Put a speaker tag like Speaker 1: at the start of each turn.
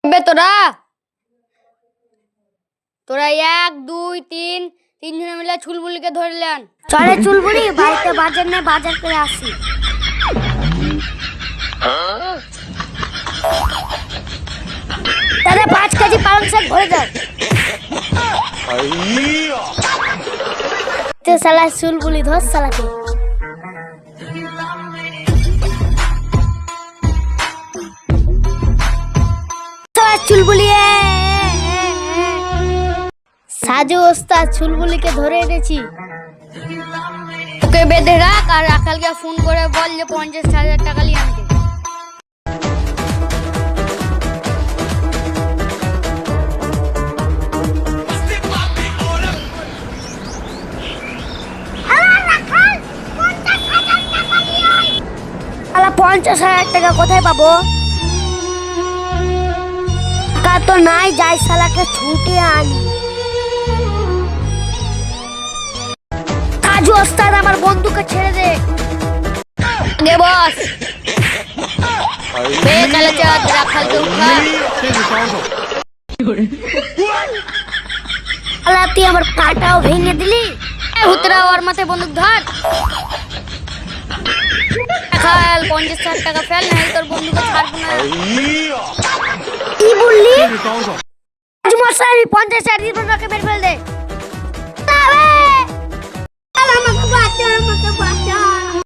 Speaker 1: তোরা তোরা 1 2 3 তিনজনে মিলে চুলবুলিকে ধরলেন।
Speaker 2: চলে চুলবুলি, বাড়িতে বাজার নেই, বাজার করে আসি। দাদা 5 কেজি পালং শাক ভরে দাও। শালা চুলবুলি ধর শালাকে। চুলবুলি সাজু ওস্তাদ চুলবুলিকে ধরে এনেছি।
Speaker 1: ওকে বেঁধে রাখ আর রাখালকে ফোন করে বল যে 50,000 টাকা নিয়ে আনতে।
Speaker 2: আলা 50,000 টাকা কোথায় পাবো? টাকা তো নাই, যাই শালাকে ছুটে আনি। সাজু ওস্তাদ আমার বন্ধুকে ছেড়ে দে।
Speaker 1: গে বস বে কালে চাঁদ রাখালকে উঠা।
Speaker 2: আলা তুই আমার পাটাও ভেঙে দিলি।
Speaker 1: হুতরা ওর মাথায় বন্দুক ধর। রাখাল 50,000 টাকা ফেল, না তোর বন্ধুকে ছাড়বো না।
Speaker 2: কি বললি? আজ মশাই 50,000 দিব, তোকে বের ফেল দে। আমাকে বাঁচাও।